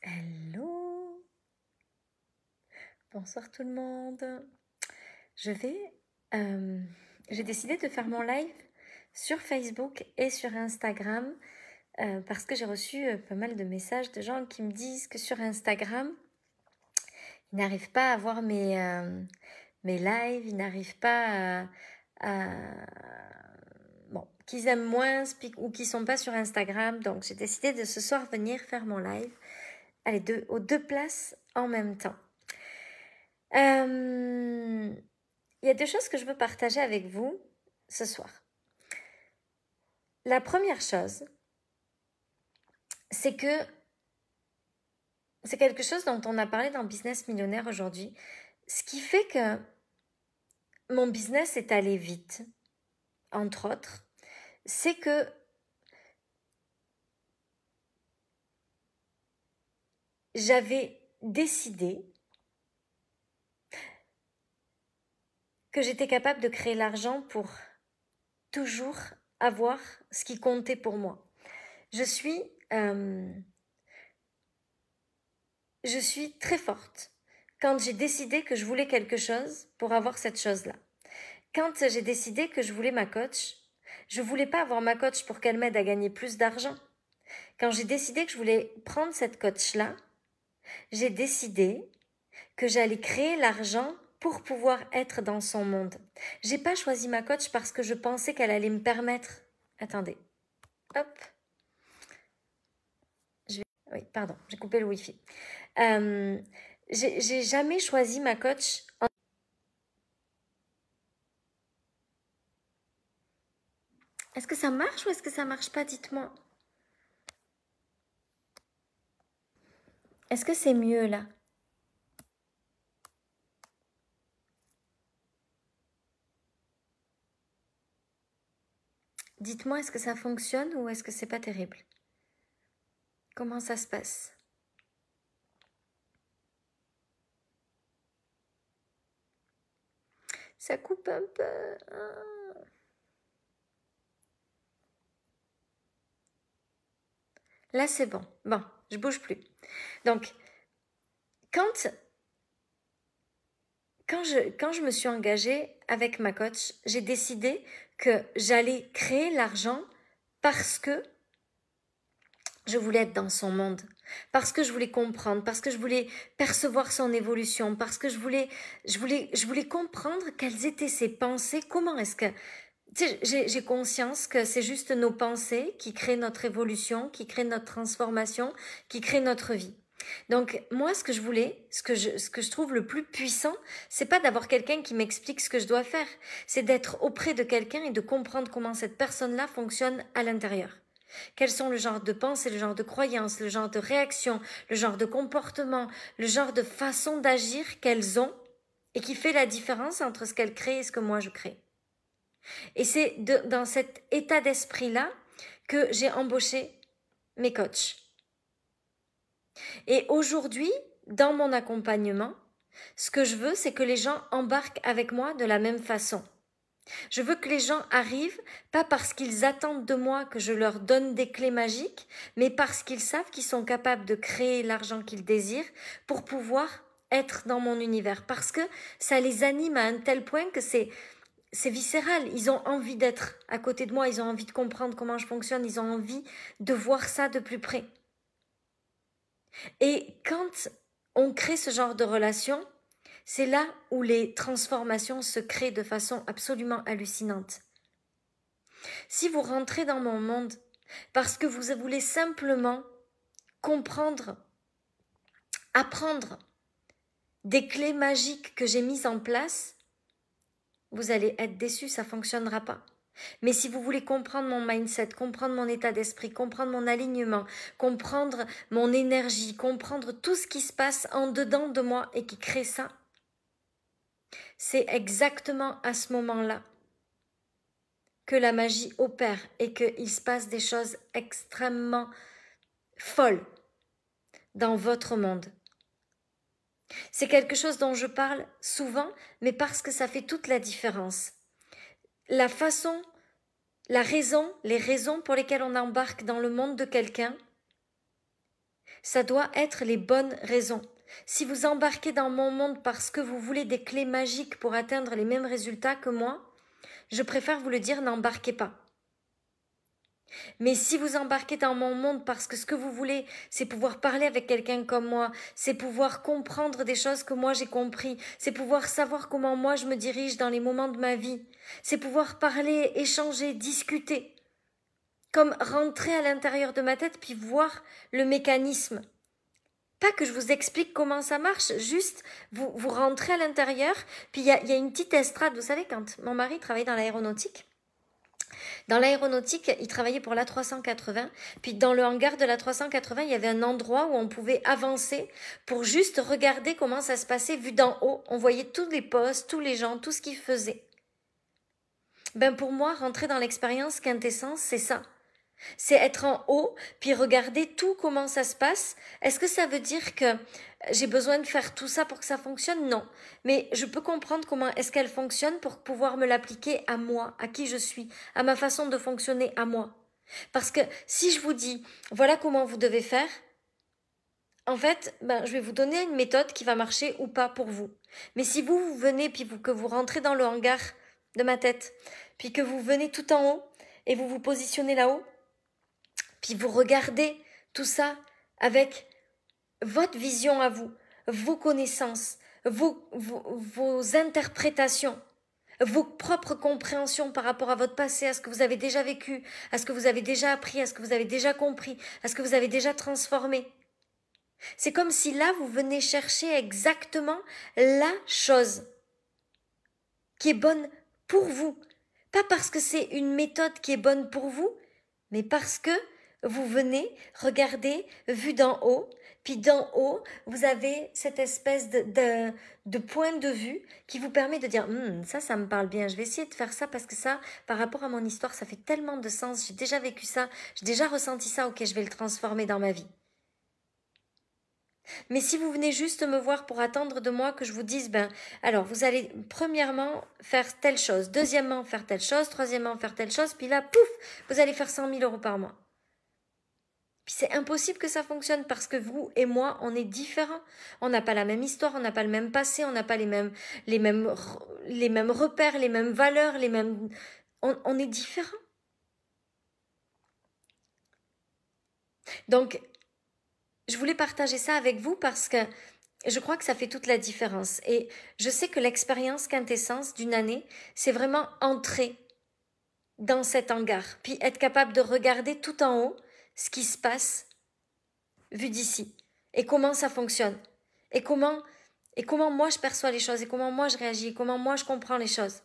Hello, bonsoir tout le monde. J'ai décidé de faire mon live sur Facebook et sur Instagram parce que j'ai reçu pas mal de messages de gens qui me disent que sur Instagram, ils n'arrivent pas à voir mes lives, ils n'arrivent pas bon, qu'ils aiment moins ou qu'ils sont pas sur Instagram. Donc j'ai décidé de ce soir venir faire mon live. Allez, aux deux places en même temps. Il y a deux choses que je veux partager avec vous ce soir. La première chose, c'est que c'est quelque chose dont on a parlé dans Business Millionnaire aujourd'hui. Ce qui fait que mon business est allé vite, entre autres, c'est que j'avais décidé que j'étais capable de créer l'argent pour toujours avoir ce qui comptait pour moi. Je suis très forte quand j'ai décidé que je voulais quelque chose pour avoir cette chose-là. Quand j'ai décidé que je voulais ma coach, je voulais pas avoir ma coach pour qu'elle m'aide à gagner plus d'argent. Quand j'ai décidé que je voulais prendre cette coach-là, j'ai décidé que j'allais créer l'argent pour pouvoir être dans son monde. J'ai pas choisi ma coach parce que je pensais qu'elle allait me permettre... Attendez. Hop. Oui, pardon, j'ai coupé le Wi-Fi. J'ai jamais choisi ma coach. Est-ce que ça marche ou est-ce que ça marche pas? Dites-moi. Est-ce que c'est mieux là? Dites-moi, est-ce que ça fonctionne ou est-ce que c'est pas terrible? Comment ça se passe? Ça coupe un peu. Là, c'est bon. Bon, je bouge plus. Donc, quand je me suis engagée avec ma coach, j'ai décidé que j'allais créer l'argent parce que je voulais être dans son monde, parce que je voulais comprendre, parce que je voulais percevoir son évolution, parce que je voulais comprendre quelles étaient ses pensées, comment est-ce que... Tu sais, j'ai conscience que c'est juste nos pensées qui créent notre évolution, qui créent notre transformation, qui créent notre vie. Donc moi, ce que je voulais, ce que je trouve le plus puissant, c'est pas d'avoir quelqu'un qui m'explique ce que je dois faire, c'est d'être auprès de quelqu'un et de comprendre comment cette personne-là fonctionne à l'intérieur. Quels sont le genre de pensée, le genre de croyance, le genre de réaction, le genre de comportement, le genre de façon d'agir qu'elles ont et qui fait la différence entre ce qu'elles créent et ce que moi je crée. Et c'est dans cet état d'esprit-là que j'ai embauché mes coachs. Et aujourd'hui, dans mon accompagnement, ce que je veux, c'est que les gens embarquent avec moi de la même façon. Je veux que les gens arrivent, pas parce qu'ils attendent de moi que je leur donne des clés magiques, mais parce qu'ils savent qu'ils sont capables de créer l'argent qu'ils désirent pour pouvoir être dans mon univers. Parce que ça les anime à un tel point que c'est viscéral. Ils ont envie d'être à côté de moi, ils ont envie de comprendre comment je fonctionne, ils ont envie de voir ça de plus près. Et quand on crée ce genre de relation, c'est là où les transformations se créent de façon absolument hallucinante. Si vous rentrez dans mon monde parce que vous voulez simplement comprendre, apprendre des clés magiques que j'ai mises en place, vous allez être déçus, ça ne fonctionnera pas. Mais si vous voulez comprendre mon mindset, comprendre mon état d'esprit, comprendre mon alignement, comprendre mon énergie, comprendre tout ce qui se passe en dedans de moi et qui crée ça, c'est exactement à ce moment-là que la magie opère et qu'il se passe des choses extrêmement folles dans votre monde. C'est quelque chose dont je parle souvent, mais parce que ça fait toute la différence. La façon, les raisons pour lesquelles on embarque dans le monde de quelqu'un, Ça doit être les bonnes raisons. Si vous embarquez dans mon monde parce que vous voulez des clés magiques pour atteindre les mêmes résultats que moi, je préfère vous le dire, n'embarquez pas. Mais si vous embarquez dans mon monde parce que ce que vous voulez, c'est pouvoir parler avec quelqu'un comme moi, c'est pouvoir comprendre des choses que moi j'ai compris, c'est pouvoir savoir comment moi je me dirige dans les moments de ma vie, c'est pouvoir parler, échanger, discuter, comme rentrer à l'intérieur de ma tête puis voir le mécanisme. Pas que je vous explique comment ça marche, juste vous rentrez à l'intérieur, puis il y a une petite estrade, vous savez, quand mon mari travaillait dans l'aéronautique, il travaillait pour l'A380, puis dans le hangar de l'A380, il y avait un endroit où on pouvait avancer pour juste regarder comment ça se passait vu d'en haut. On voyait tous les postes, tous les gens, tout ce qu'ils faisaient. Ben pour moi, rentrer dans l'expérience quintessence, c'est ça. C'est être en haut, puis regarder tout comment ça se passe. Est-ce que ça veut dire que j'ai besoin de faire tout ça pour que ça fonctionne? Non. Mais je peux comprendre comment est-ce qu'elle fonctionne pour pouvoir me l'appliquer à moi, à qui je suis, à ma façon de fonctionner à moi. Parce que si je vous dis, voilà comment vous devez faire, en fait, je vais vous donner une méthode qui va marcher ou pas pour vous. Mais si vous venez, puis que vous rentrez dans le hangar de ma tête, puis que vous venez tout en haut, et vous vous positionnez là-haut, puis vous regardez tout ça avec votre vision à vous, vos connaissances, vos interprétations, vos propres compréhensions par rapport à votre passé, à ce que vous avez déjà vécu, à ce que vous avez déjà appris, à ce que vous avez déjà compris, à ce que vous avez déjà transformé. C'est comme si là, vous venez chercher exactement la chose qui est bonne pour vous. Pas parce que c'est une méthode qui est bonne pour vous, mais parce que vous venez regarder vu d'en haut, puis d'en haut, vous avez cette espèce de point de vue qui vous permet de dire ça me parle bien, je vais essayer de faire ça parce que ça, par rapport à mon histoire, ça fait tellement de sens, j'ai déjà vécu ça, j'ai déjà ressenti ça, ok, je vais le transformer dans ma vie. Mais si vous venez juste me voir pour attendre de moi que je vous dise, alors vous allez premièrement faire telle chose, deuxièmement faire telle chose, troisièmement faire telle chose, puis là, pouf, vous allez faire 100 000 € par mois. Puis c'est impossible que ça fonctionne parce que vous et moi, on est différents. On n'a pas la même histoire, on n'a pas le même passé, on n'a pas les mêmes repères, les mêmes valeurs, on est différents. Donc, je voulais partager ça avec vous parce que je crois que ça fait toute la différence. Et je sais que l'expérience quintessence d'une année, c'est vraiment entrer dans cet hangar, puis être capable de regarder tout en haut ce qui se passe vu d'ici et comment ça fonctionne et comment moi je perçois les choses et comment moi je réagis et comment moi je comprends les choses.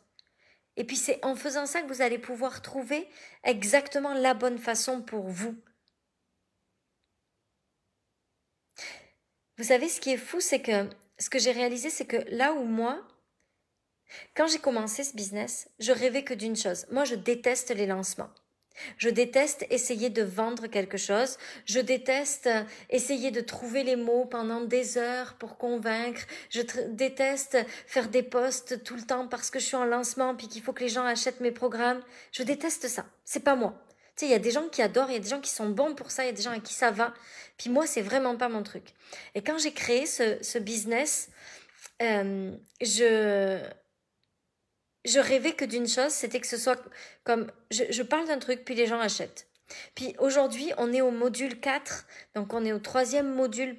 Et puis c'est en faisant ça que vous allez pouvoir trouver exactement la bonne façon pour vous. Vous savez, ce qui est fou, c'est que ce que j'ai réalisé, c'est que là où moi, quand j'ai commencé ce business, je rêvais que d'une chose. Moi, je déteste les lancements. Je déteste essayer de vendre quelque chose. Je déteste essayer de trouver les mots pendant des heures pour convaincre. Je déteste faire des posts tout le temps parce que je suis en lancement puis qu'il faut que les gens achètent mes programmes. Je déteste ça. C'est pas moi. Tu sais, il y a des gens qui adorent, il y a des gens qui sont bons pour ça, il y a des gens à qui ça va. Puis moi, c'est vraiment pas mon truc. Et quand j'ai créé ce business, je rêvais que d'une chose, c'était que ce soit comme, je parle d'un truc, puis les gens achètent. Puis aujourd'hui, on est au module 4, donc on est au 3e module,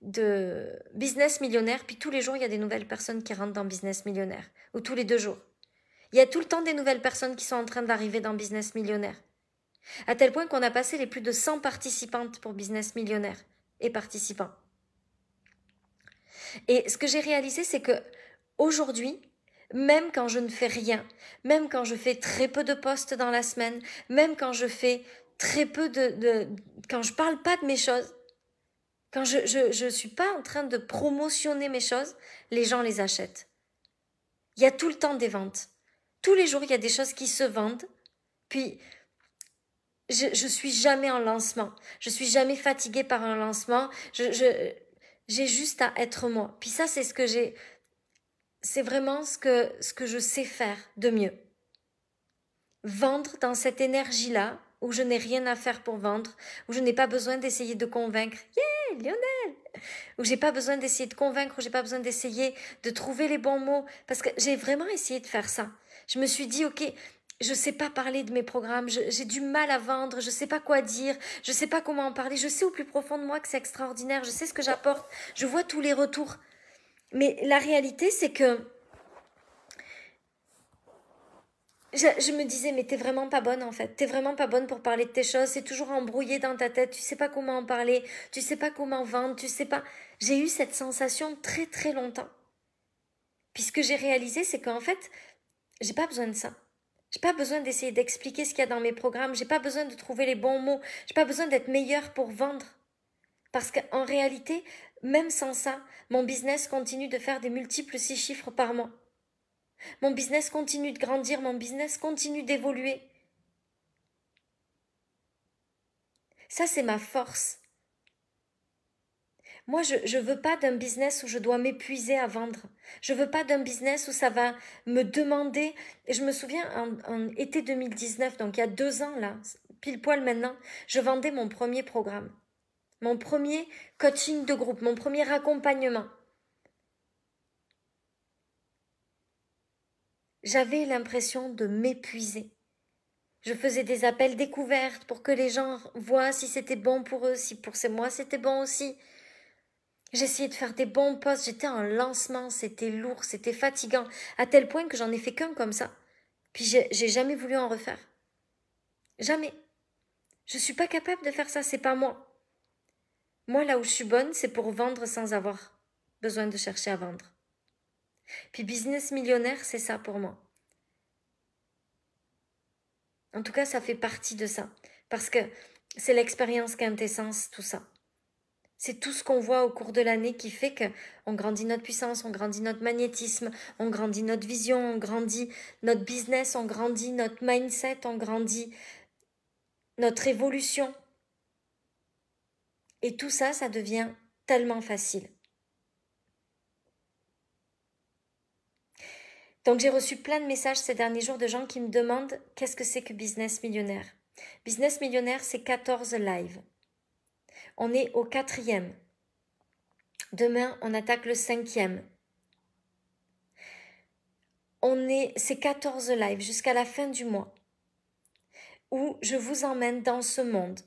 de Business Millionnaire, puis tous les jours, il y a des nouvelles personnes qui rentrent dans Business Millionnaire, ou tous les 2 jours. Il y a tout le temps des nouvelles personnes qui sont en train d'arriver dans Business Millionnaire. À tel point qu'on a passé les plus de 100 participantes pour Business Millionnaire et participants. Et ce que j'ai réalisé, c'est que aujourd'hui, même quand je ne fais rien, même quand je fais très peu de posts dans la semaine, même quand je fais très peu quand je parle pas de mes choses, quand je suis pas en train de promotionner mes choses, les gens les achètent. Il y a tout le temps des ventes. Tous les jours, il y a des choses qui se vendent. Puis, je suis jamais en lancement. Je suis jamais fatiguée par un lancement. J'ai juste à être moi. Puis ça, c'est vraiment ce que je sais faire de mieux. Vendre dans cette énergie-là où je n'ai rien à faire pour vendre, où je n'ai pas besoin d'essayer de convaincre. Yeah, Lionel! Où j'ai pas besoin d'essayer de convaincre, où j'ai pas besoin d'essayer de trouver les bons mots. Parce que j'ai vraiment essayé de faire ça. Je me suis dit, ok, je sais pas parler de mes programmes, j'ai du mal à vendre, je sais pas quoi dire, je sais pas comment en parler, je sais au plus profond de moi que c'est extraordinaire, je sais ce que j'apporte, je vois tous les retours. Mais la réalité, c'est que je me disais, mais t'es vraiment pas bonne en fait. T'es vraiment pas bonne pour parler de tes choses. C'est toujours embrouillé dans ta tête. Tu sais pas comment en parler. Tu sais pas comment vendre. Tu sais pas. J'ai eu cette sensation très très longtemps. Puis ce que j'ai réalisé, c'est qu'en fait, j'ai pas besoin de ça. J'ai pas besoin d'essayer d'expliquer ce qu'il y a dans mes programmes. J'ai pas besoin de trouver les bons mots. J'ai pas besoin d'être meilleure pour vendre. Parce qu'en réalité, même sans ça, mon business continue de faire des multiples 6 chiffres par mois. Mon business continue de grandir, mon business continue d'évoluer. Ça, c'est ma force. Moi, je veux pas d'un business où je dois m'épuiser à vendre. Je veux pas d'un business où ça va me demander. Et je me souviens, en été 2019, donc il y a 2 ans là, pile poil maintenant, je vendais mon premier programme. Mon premier coaching de groupe, mon premier accompagnement. J'avais l'impression de m'épuiser. Je faisais des appels découvertes pour que les gens voient si c'était bon pour eux, si pour moi c'était bon aussi. J'essayais de faire des bons posts, j'étais en lancement, c'était lourd, c'était fatigant, à tel point que j'en ai fait qu'un comme ça. Puis j'ai jamais voulu en refaire. Jamais. Je suis pas capable de faire ça, c'est pas moi. Moi, là où je suis bonne, c'est pour vendre sans avoir besoin de chercher à vendre. Puis business millionnaire, c'est ça pour moi. En tout cas, ça fait partie de ça. Parce que c'est l'expérience quintessence, tout ça. C'est tout ce qu'on voit au cours de l'année qui fait qu'on grandit notre puissance, on grandit notre magnétisme, on grandit notre vision, on grandit notre business, on grandit notre mindset, on grandit notre évolution. Et tout ça, ça devient tellement facile. Donc j'ai reçu plein de messages ces derniers jours de gens qui me demandent qu'est-ce que c'est que Business Millionnaire. Business Millionnaire, c'est 14 lives. On est au 4e. Demain, on attaque le 5e. C'est 14 lives jusqu'à la fin du mois où je vous emmène dans ce monde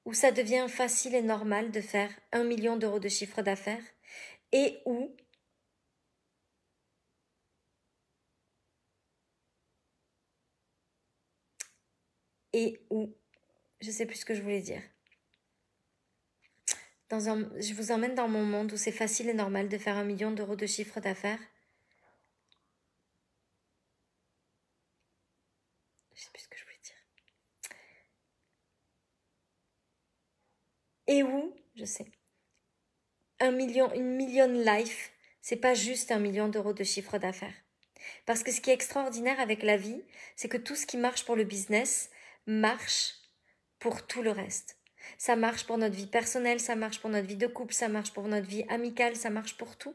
où ça devient facile et normal de faire 1 million d'euros de chiffre d'affaires et où je sais plus ce que je voulais dire. Je vous emmène dans mon monde où c'est facile et normal de faire 1 million d'euros de chiffre d'affaires. Je sais plus ce que je voulais dire. Et où, je sais, une million life, c'est pas juste 1 million d'euros de chiffre d'affaires. Parce que ce qui est extraordinaire avec la vie, c'est que tout ce qui marche pour le business marche pour tout le reste. Ça marche pour notre vie personnelle, ça marche pour notre vie de couple, ça marche pour notre vie amicale, ça marche pour tout.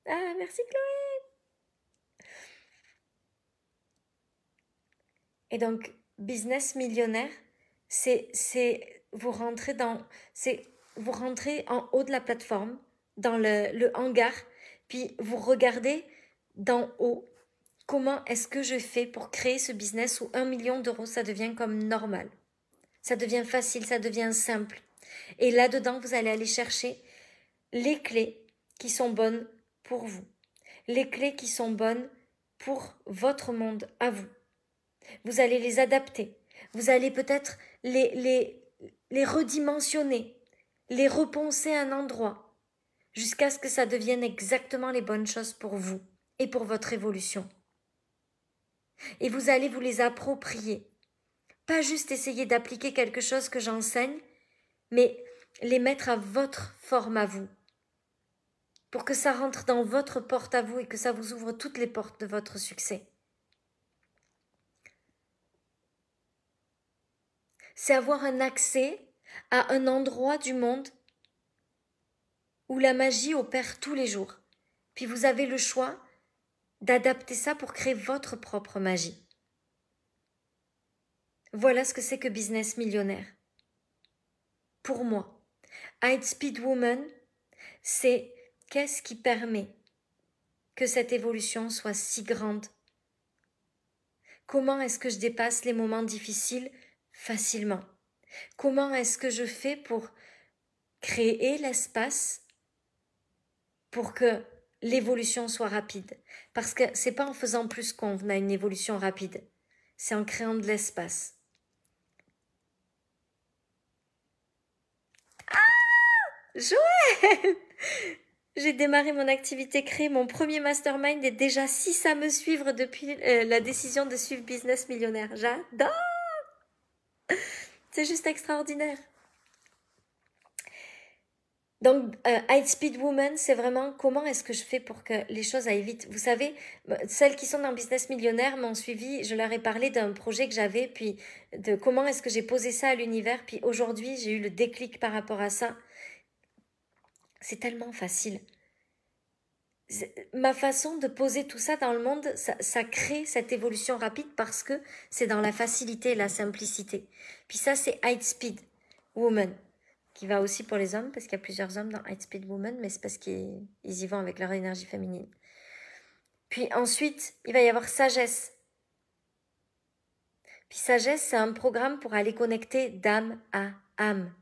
Ah, merci Chloé. Et donc, business millionnaire, vous rentrez en haut de la plateforme, dans le hangar, puis vous regardez d'en haut comment est-ce que je fais pour créer ce business où 1 million d'euros, ça devient comme normal. Ça devient facile, ça devient simple. Et là-dedans, vous allez aller chercher les clés qui sont bonnes pour vous. Les clés qui sont bonnes pour votre monde à vous. Vous allez les adapter. Vous allez peut-être les redimensionner, les repenser à un endroit, jusqu'à ce que ça devienne exactement les bonnes choses pour vous et pour votre évolution. Et vous allez vous les approprier. Pas juste essayer d'appliquer quelque chose que j'enseigne, mais les mettre à votre forme à vous, pour que ça rentre dans votre porte à vous et que ça vous ouvre toutes les portes de votre succès. C'est avoir un accès à un endroit du monde où la magie opère tous les jours. Puis vous avez le choix d'adapter ça pour créer votre propre magie. Voilà ce que c'est que business millionnaire. Pour moi, High Speed Woman, c'est qu'est-ce qui permet que cette évolution soit si grande? Comment est-ce que je dépasse les moments difficiles facilement? Comment est-ce que je fais pour créer l'espace pour que l'évolution soit rapide? Parce que c'est pas en faisant plus qu'on a une évolution rapide, c'est en créant de l'espace. Joël! J'ai démarré mon activité, créé mon premier mastermind et déjà 6 à me suivre depuis la décision de suivre Business Millionnaire. J'adore! C'est juste extraordinaire. Donc, High Speed Woman, c'est vraiment comment est-ce que je fais pour que les choses aillent vite. Vous savez, celles qui sont dans Business Millionnaire m'ont suivi, je leur ai parlé d'un projet que j'avais, puis de comment est-ce que j'ai posé ça à l'univers, puis aujourd'hui, j'ai eu le déclic par rapport à ça. C'est tellement facile. Ma façon de poser tout ça dans le monde, ça crée cette évolution rapide parce que c'est dans la facilité et la simplicité. Puis ça, c'est High Speed Woman, qui va aussi pour les hommes, parce qu'il y a plusieurs hommes dans High Speed Woman, mais c'est parce qu'ils y vont avec leur énergie féminine. Puis ensuite, il va y avoir Sagesse. Puis Sagesse, c'est un programme pour aller connecter d'âme à âme.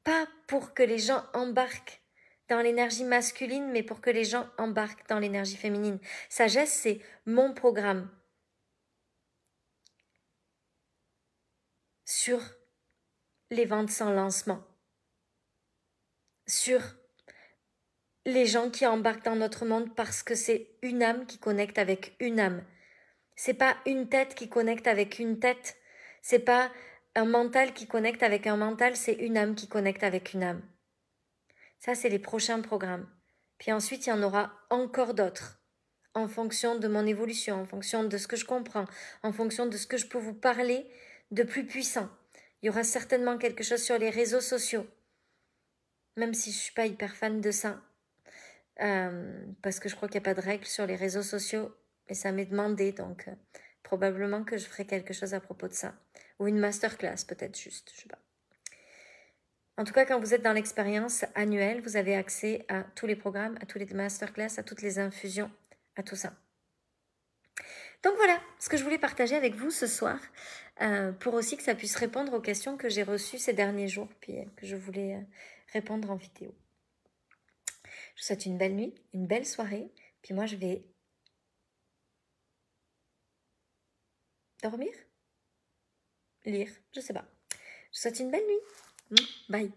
Pas pour que les gens embarquent dans l'énergie masculine, mais pour que les gens embarquent dans l'énergie féminine. Sagesse, c'est mon programme sur les ventes sans lancement, sur les gens qui embarquent dans notre monde parce que c'est une âme qui connecte avec une âme. C'est pas une tête qui connecte avec une tête. C'est pas un mental qui connecte avec un mental, c'est une âme qui connecte avec une âme. Ça, c'est les prochains programmes. Puis ensuite, il y en aura encore d'autres, en fonction de mon évolution, en fonction de ce que je comprends, en fonction de ce que je peux vous parler de plus puissant. Il y aura certainement quelque chose sur les réseaux sociaux, même si je ne suis pas hyper fan de ça, parce que je crois qu'il n'y a pas de règles sur les réseaux sociaux, et ça m'est demandé, donc probablement que je ferai quelque chose à propos de ça. Ou une masterclass, peut-être juste, je sais pas. En tout cas, quand vous êtes dans l'expérience annuelle, vous avez accès à tous les programmes, à tous les masterclass, à toutes les infusions, à tout ça. Donc voilà ce que je voulais partager avec vous ce soir, pour aussi que ça puisse répondre aux questions que j'ai reçues ces derniers jours, puis que je voulais répondre en vidéo. Je vous souhaite une belle nuit, une belle soirée, puis moi je vais dormir, lire, je sais pas. Je vous souhaite une belle nuit. Bye.